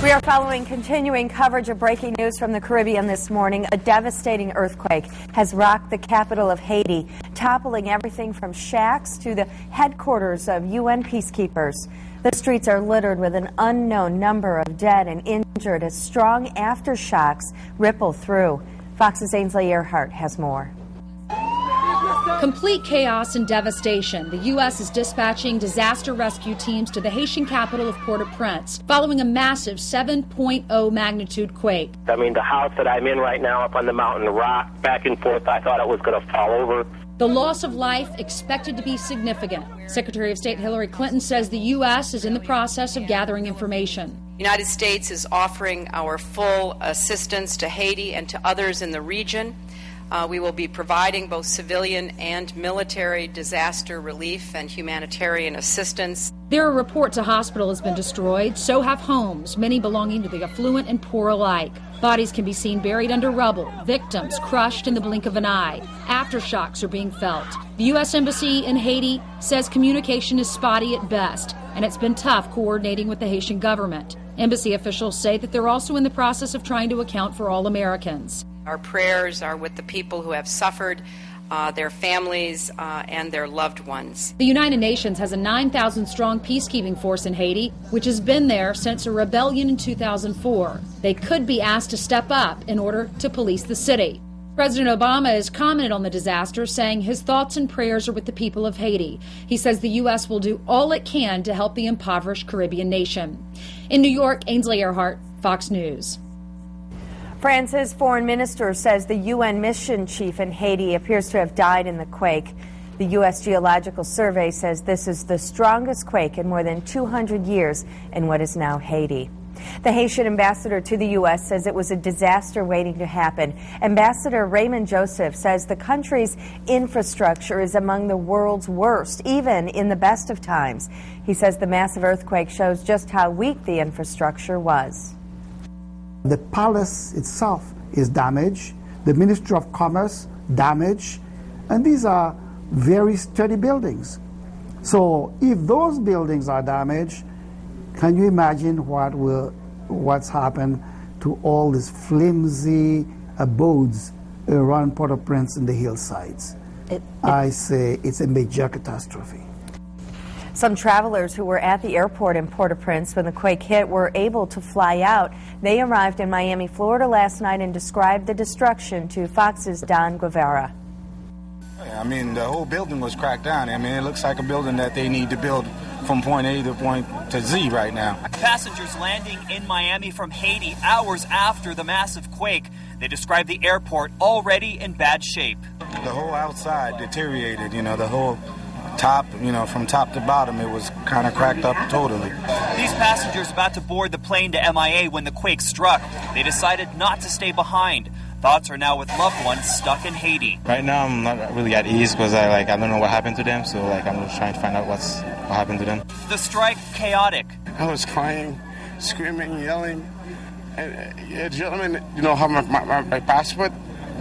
We are following continuing coverage of breaking news from the Caribbean this morning. A devastating earthquake has rocked the capital of Haiti, toppling everything from shacks to the headquarters of UN peacekeepers. The streets are littered with an unknown number of dead and injured as strong aftershocks ripple through. Fox's Ainsley Earhart has more. Complete chaos and devastation. The U.S. is dispatching disaster rescue teams to the Haitian capital of Port-au-Prince following a massive 7.0 magnitude quake. I mean, the house that I'm in right now up on the mountain rocked back and forth. I thought it was going to fall over. The loss of life expected to be significant. Secretary of State Hillary Clinton says the U.S. is in the process of gathering information. The United States is offering our full assistance to Haiti and to others in the region. We will be providing both civilian and military disaster relief and humanitarian assistance. There are reports a hospital has been destroyed, so have homes, many belonging to the affluent and poor alike. Bodies can be seen buried under rubble, victims crushed in the blink of an eye. Aftershocks are being felt. The U.S. Embassy in Haiti says communication is spotty at best, and it's been tough coordinating with the Haitian government. Embassy officials say that they're also in the process of trying to account for all Americans. Our prayers are with the people who have suffered, their families, and their loved ones. The United Nations has a 9,000-strong peacekeeping force in Haiti, which has been there since a rebellion in 2004. They could be asked to step up in order to police the city. President Obama has commented on the disaster, saying his thoughts and prayers are with the people of Haiti. He says the U.S. will do all it can to help the impoverished Caribbean nation. In New York, Ainsley Earhart, Fox News. France's foreign minister says the UN mission chief in Haiti appears to have died in the quake. The U.S. Geological Survey says this is the strongest quake in more than 200 years in what is now Haiti. The Haitian ambassador to the U.S. says it was a disaster waiting to happen. Ambassador Raymond Joseph says the country's infrastructure is among the world's worst, even in the best of times. He says the massive earthquake shows just how weak the infrastructure was. The palace itself is damaged, the Ministry of Commerce damaged, and these are very sturdy buildings. So if those buildings are damaged, can you imagine what's happened to all these flimsy abodes around Port-au-Prince and the hillsides? I say it's a major catastrophe. Some travelers who were at the airport in Port-au-Prince when the quake hit were able to fly out. They arrived in Miami, Florida last night and described the destruction to Fox's Don Guevara. I mean, the whole building was cracked down. I mean, it looks like a building that they need to build from point A to point to Z right now. Passengers landing in Miami from Haiti hours after the massive quake. They describe the airport already in bad shape. The whole outside deteriorated, the whole top, from top to bottom, it was kind of cracked up totally. These passengers about to board the plane to MIA when the quake struck. They decided not to stay behind. Thoughts are now with loved ones stuck in Haiti. Right now, I'm not really at ease because I don't know what happened to them, so I'm just trying to find out what happened to them. The strike chaotic. I was crying, screaming, yelling. And a gentleman, had my passport,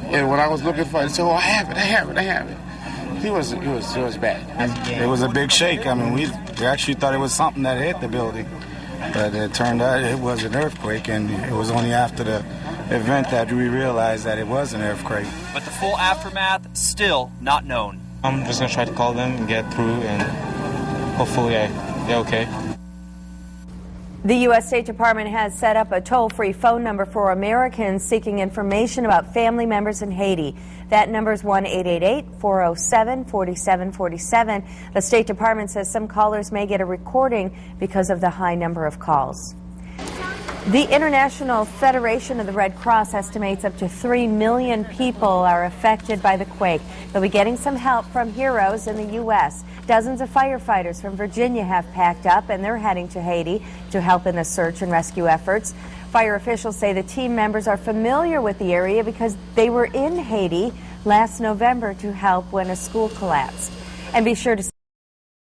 and when I was looking for it, he said, "Oh, I have it." He was bad. It was a big shake. I mean, we actually thought it was something that hit the building, but it turned out it was an earthquake, and it was only after the event that we realized that it was an earthquake. But the full aftermath still not known. I'm just going to try to call them and get through, and hopefully they're okay. The U.S. State Department has set up a toll-free phone number for Americans seeking information about family members in Haiti. That number is 1-888-407-4747. The State Department says some callers may get a recording because of the high number of calls. The International Federation of the Red Cross estimates up to 3 million people are affected by the quake. They'll be getting some help from heroes in the U.S. Dozens of firefighters from Virginia have packed up, and they're heading to Haiti to help in the search and rescue efforts. Fire officials say the team members are familiar with the area because they were in Haiti last November to help when a school collapsed. And be sure to